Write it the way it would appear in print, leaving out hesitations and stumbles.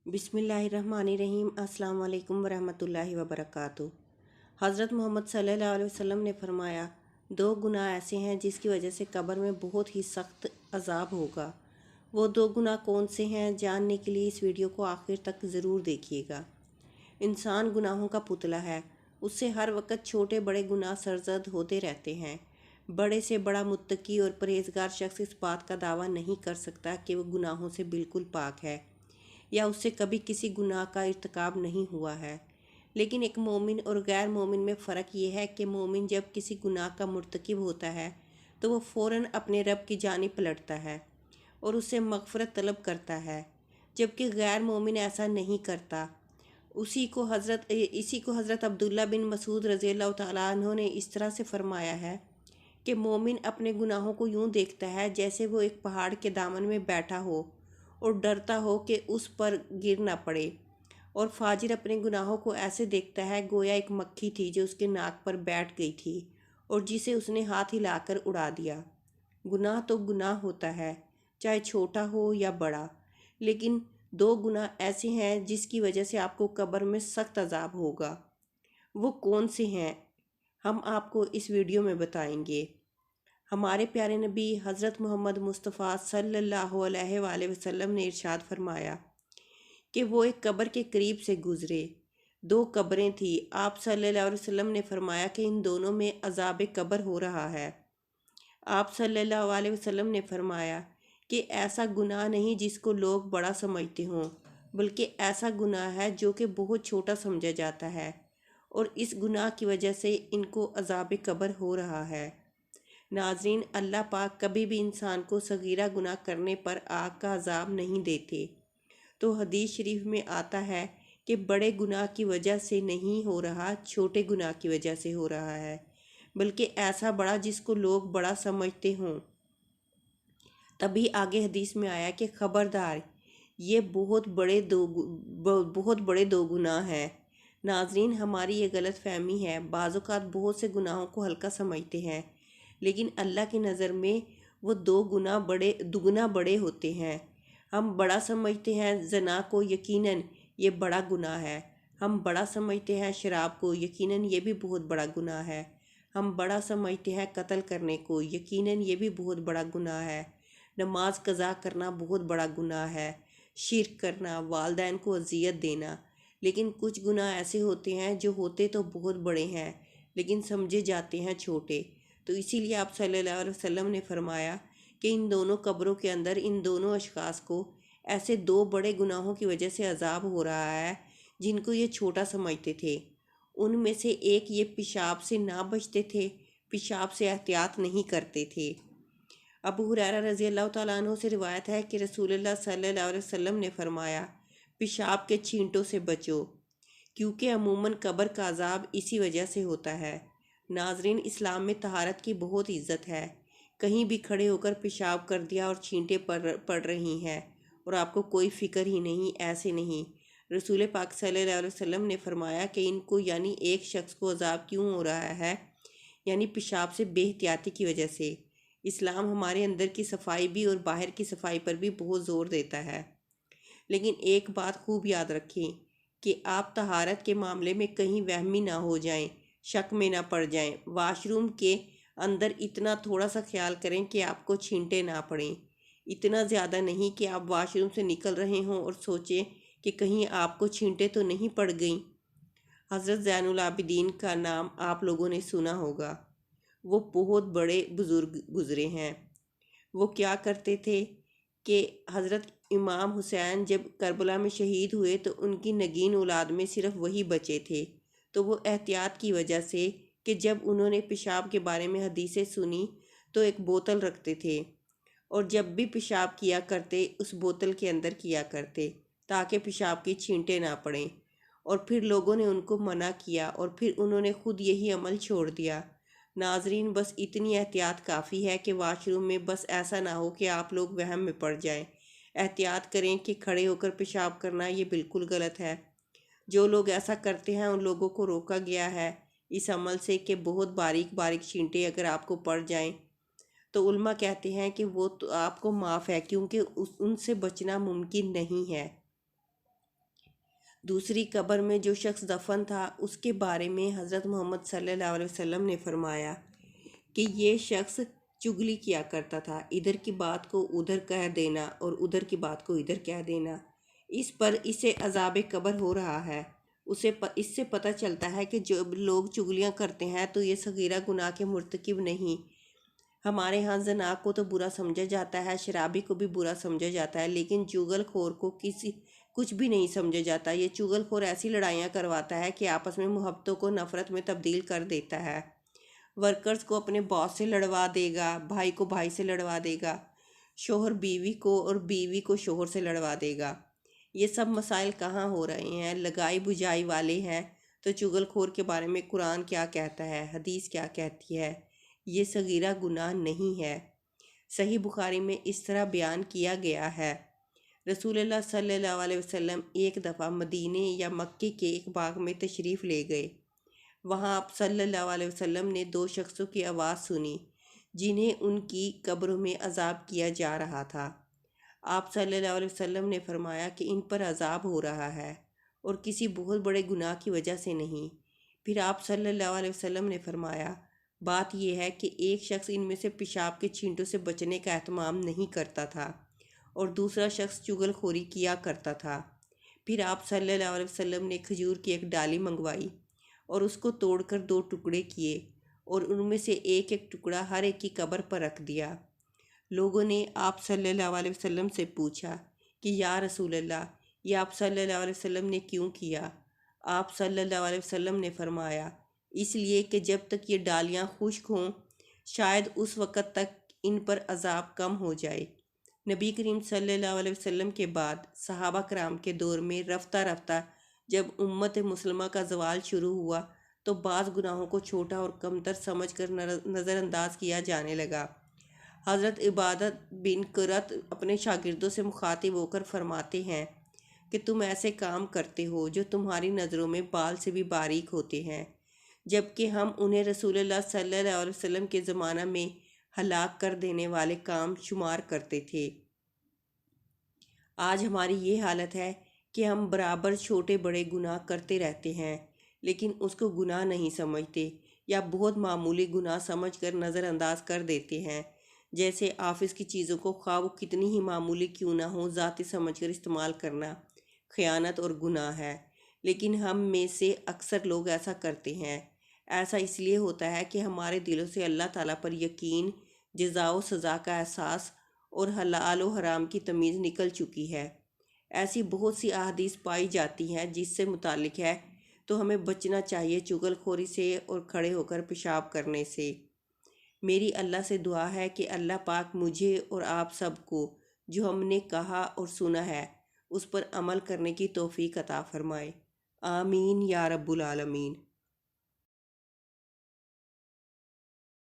बिस्मिल्लाहिर्रहमानिर्रहीम। अस्सलाम वालेकुम वरहमतुल्लाहि वबरकातुहू। हज़रत मोहम्मद सल्लल्लाहु अलैहि वसल्लम ने फरमाया, दो गुनाह ऐसे हैं जिसकी वजह से कब्र में बहुत ही सख्त अजाब होगा। वो दो गुनाह कौन से हैं, जानने के लिए इस वीडियो को आखिर तक ज़रूर देखिएगा। इंसान गुनाहों का पुतला है, उससे हर वक्त छोटे बड़े गुनाह सरजद होते रहते हैं। बड़े से बड़ा मुत्तकी और परहेजगार शख्स इस बात का दावा नहीं कर सकता कि वो गुनाहों से बिल्कुल पाक है या उससे कभी किसी गुनाह का इर्तिकाब नहीं हुआ है। लेकिन एक मोमिन और गैर मोमिन में फ़र्क ये है कि मोमिन जब किसी गुनाह का मुर्तकिब होता है तो वो फ़ौरन अपने रब की जानिब पलटता है और उससे मग़फ़रत तलब करता है, जबकि गैर मोमिन ऐसा नहीं करता। इसी को हज़रत अब्दुल्ला बिन मसूद रज़ी अल्लाह तआला अन्हु ने इस तरह से फ़रमाया है कि मोमिन अपने गुनाहों को यूँ देखता है जैसे वो एक पहाड़ के दामन में बैठा हो और डरता हो कि उस पर गिर ना पड़े, और फाजिर अपने गुनाहों को ऐसे देखता है गोया एक मक्खी थी जो उसके नाक पर बैठ गई थी और जिसे उसने हाथ हिलाकर उड़ा दिया। गुनाह तो गुनाह होता है, चाहे छोटा हो या बड़ा, लेकिन दो गुनाह ऐसे हैं जिसकी वजह से आपको कब्र में सख्त अजाब होगा। वो कौन से हैं, हम आपको इस वीडियो में बताएंगे। हमारे प्यारे नबी हज़रत मोहम्मद मुस्तफ़ा सल्लल्लाहु अलैहि वसल्लम ने इरशाद फरमाया कि वो एक कब्र के करीब से गुज़रे। दो कब्रें थी। आप सल्लल्लाहु अलैहि वसल्लम ने फरमाया कि इन दोनों में अज़ाब कब्र हो रहा है। आप सल्लल्लाहु अलैहि वसल्लम ने फरमाया कि ऐसा गुनाह नहीं जिसको लोग बड़ा समझते हों, बल्कि ऐसा गुनाह है जो कि बहुत छोटा समझा जाता है, और इस गुनाह की वजह से इनको अज़ाब कब्र हो रहा है। नाज़रीन, अल्लाह पाक कभी भी इंसान को सगीरा गुनाह करने पर आग का अजाब नहीं देते। तो हदीस शरीफ में आता है कि बड़े गुनाह की वजह से नहीं हो रहा, छोटे गुनाह की वजह से हो रहा है, बल्कि ऐसा बड़ा जिसको लोग बड़ा समझते हों। तभी आगे हदीस में आया कि खबरदार, ये बहुत बड़े दो गुनाह हैं। नाज़रीन, हमारी ये गलत फहमी है। बाज़-औक़ात बहुत से गुनाहों को हल्का समझते हैं, लेकिन अल्लाह की नज़र में वो दुगुना बड़े होते हैं। हम बड़ा समझते हैं ज़ना को, यकीनन ये बड़ा गुनाह है। हम बड़ा समझते हैं शराब को, यकीनन ये भी बहुत बड़ा गुनाह है। हम बड़ा समझते हैं कत्ल करने को, यकीनन ये भी बहुत बड़ा गुनाह है। नमाज कज़ा करना बहुत बड़ा गुनाह है। शिर्क करना, वालिदैन को अज़ियत देना। लेकिन कुछ गुनाह ऐसे होते हैं जो होते तो बहुत बड़े हैं लेकिन समझे जाते हैं छोटे। तो इसीलिए आप सल्लल्लाहु अलैहि वसल्लम ने फरमाया कि इन दोनों कब्रों के अंदर इन दोनों अशखास को ऐसे दो बड़े गुनाहों की वजह से अजाब हो रहा है जिनको ये छोटा समझते थे। उनमें से एक, ये पेशाब से ना बचते थे, पेशाब से एहतियात नहीं करते थे। अबू हुरैरा रज़ी अल्लाह तआला अन्हु से रिवायत है कि रसूलुल्लाह सल्लल्लाहु अलैहि वसल्लम ने फरमाया, पेशाब के छींटों से बचो, क्योंकि अमूमन कब्र का अजाब इसी वजह से होता है। नाजरीन, इस्लाम में तहारत की बहुत इज़्ज़त है। कहीं भी खड़े होकर पेशाब कर दिया और छींटे पड़ रही हैं और आपको कोई फ़िक्र ही नहीं, ऐसे नहीं। रसूल पाक सल्लल्लाहु अलैहि वसल्लम ने फरमाया कि इनको यानी एक शख्स को अजाब क्यों हो रहा है, यानी पेशाब से बेहतियाती की वजह से। इस्लाम हमारे अंदर की सफाई भी और बाहर की सफाई पर भी बहुत ज़ोर देता है। लेकिन एक बात खूब याद रखें कि आप तहारत के मामले में कहीं वहमी ना हो जाएं, शक में ना पड़ जाएं। वाशरूम के अंदर इतना थोड़ा सा ख्याल करें कि आपको छींटे ना पड़ें। इतना ज़्यादा नहीं कि आप वाशरूम से निकल रहे हों और सोचें कि कहीं आपको छींटे तो नहीं पड़ गई। हज़रत ज़ैनुल आबिदीन का नाम आप लोगों ने सुना होगा। वो बहुत बड़े बुज़ुर्ग गुज़रे हैं। वो क्या करते थे कि हज़रत इमाम हुसैन जब करबला में शहीद हुए तो उनकी नगीन औलाद में सिर्फ वही बचे थे। तो वो एहतियात की वजह से कि जब उन्होंने पेशाब के बारे में हदीसें सुनी तो एक बोतल रखते थे और जब भी पेशाब किया करते उस बोतल के अंदर किया करते ताकि पेशाब की छींटे ना पड़ें। और फिर लोगों ने उनको मना किया और फिर उन्होंने खुद यही अमल छोड़ दिया। नाजरीन, बस इतनी एहतियात काफ़ी है कि वाशरूम में बस ऐसा ना हो कि आप लोग वहम में पड़ जाएं। एहतियात करें कि खड़े होकर पेशाब करना ये बिल्कुल गलत है। जो लोग ऐसा करते हैं उन लोगों को रोका गया है इस अमल से कि बहुत बारीक बारीक छींटे अगर आपको पड़ जाएं तो उल्मा कहते हैं कि वो तो आपको माफ़ है, क्योंकि उनसे बचना मुमकिन नहीं है। دوسری قبر میں جو شخص دفن تھا اس کے بارے میں حضرت محمد صلی اللہ علیہ وسلم نے فرمایا کہ یہ شخص چگلی کیا کرتا تھا، ادھر کی بات کو ادھر کہہ دینا اور ادھر کی بات کو ادھر کہہ دینا۔ اس پر اسے عذاب قبر ہو رہا ہے۔ اس سے پتہ چلتا ہے کہ جو لوگ چگلیاں کرتے ہیں تو یہ صغیرہ گناہ کے مرتکب نہیں۔ ہمارے ہاں زنا کو تو برا سمجھا جاتا ہے، شرابی کو بھی برا سمجھا جاتا ہے، لیکن چغل خور کو کچھ بھی نہیں سمجھا جاتا۔ یہ چغل خور ایسی لڑائیاں کرواتا ہے کہ آپس میں محبتوں کو نفرت میں تبدیل کر دیتا ہے۔ ورکرز کو اپنے باس سے لڑوا دے گا، بھائی کو بھائی سے لڑوا دے گا، شوہر بیوی کو اور بیوی کو شوہر سے لڑوا دے گا۔ یہ سب مسائل کہاں ہو رہے ہیں؟ لگائی بجائی والے ہیں۔ تو چغل خور کے بارے میں قرآن کیا کہتا ہے، حدیث کیا کہتی ہے؟ یہ صغیرہ گناہ نہیں ہے۔ صحیح بخاری میں اس طرح بیان کیا گیا ہے، رسول اللہ صلی اللہ علیہ وسلم ایک دفعہ مدینے یا مکے کے ایک باغ میں تشریف لے گئے۔ وہاں آپ صلی اللہ علیہ وسلم نے 2 شخصوں کی آواز سنی جنہیں ان کی قبروں میں عذاب کیا جا رہا تھا۔ آپ صلی اللہ علیہ وسلم نے فرمایا کہ ان پر عذاب ہو رہا ہے اور کسی بہت بڑے گناہ کی وجہ سے نہیں۔ پھر آپ صلی اللہ علیہ وسلم نے فرمایا بات یہ ہے کہ ایک شخص ان میں سے پیشاب کے چھینٹوں سے بچنے کا اہتمام نہیں کرتا تھا اور دوسرا شخص چغل خوری کیا کرتا تھا۔ پھر آپ صلی اللہ علیہ وسلم نے کھجور کی ایک ڈالی منگوائی اور اس کو توڑ کر 2 ٹکڑے کیے اور ان میں سے ایک ایک ٹکڑا ہر ایک کی قبر پر رکھ دیا۔ لوگوں نے آپ صلی اللہ علیہ وسلم سے پوچھا کہ یا رسول اللہ، یہ آپ صلی اللہ علیہ وسلم نے کیوں کیا؟ آپ صلی اللہ علیہ وسلم نے فرمایا اس لیے کہ جب تک یہ ڈالیاں خشک ہوں شاید اس وقت تک ان پر عذاب کم ہو جائے۔ نبی کریم صلی اللہ علیہ وسلم کے بعد صحابہ کرام کے دور میں رفتہ رفتہ جب امت مسلمہ کا زوال شروع ہوا تو بعض گناہوں کو چھوٹا اور کمتر سمجھ کر نظر انداز کیا جانے لگا۔ حضرت عبادت بن قرۃ اپنے شاگردوں سے مخاطب ہو کر فرماتے ہیں کہ تم ایسے کام کرتے ہو جو تمہاری نظروں میں بال سے بھی باریک ہوتے ہیں، جبکہ ہم انہیں رسول اللہ صلی اللہ علیہ وسلم کے زمانہ میں ہلاک کر دینے والے کام شمار کرتے تھے۔ آج ہماری یہ حالت ہے کہ ہم برابر چھوٹے بڑے گناہ کرتے رہتے ہیں لیکن اس کو گناہ نہیں سمجھتے یا بہت معمولی گناہ سمجھ کر نظر انداز کر دیتے ہیں، جیسے آفس کی چیزوں کو خواہ وہ کتنی ہی معمولی کیوں نہ ہو ذاتی سمجھ کر استعمال کرنا خیانت اور گناہ ہے۔ لیکن ہم میں سے اکثر لوگ ایسا کرتے ہیں۔ ایسا اس لیے ہوتا ہے کہ ہمارے دلوں سے اللہ تعالیٰ پر یقین، جزا و سزا کا احساس اور حلال و حرام کی تمیز نکل چکی ہے۔ ایسی بہت سی احادیث پائی جاتی ہیں جس سے متعلق ہے تو ہمیں بچنا چاہیے چغل خوری سے اور کھڑے ہو کر پیشاب کرنے سے۔ میری اللہ سے دعا ہے کہ اللہ پاک مجھے اور آپ سب کو جو ہم نے کہا اور سنا ہے اس پر عمل کرنے کی توفیق عطا فرمائے۔ آمین یا رب العالمین۔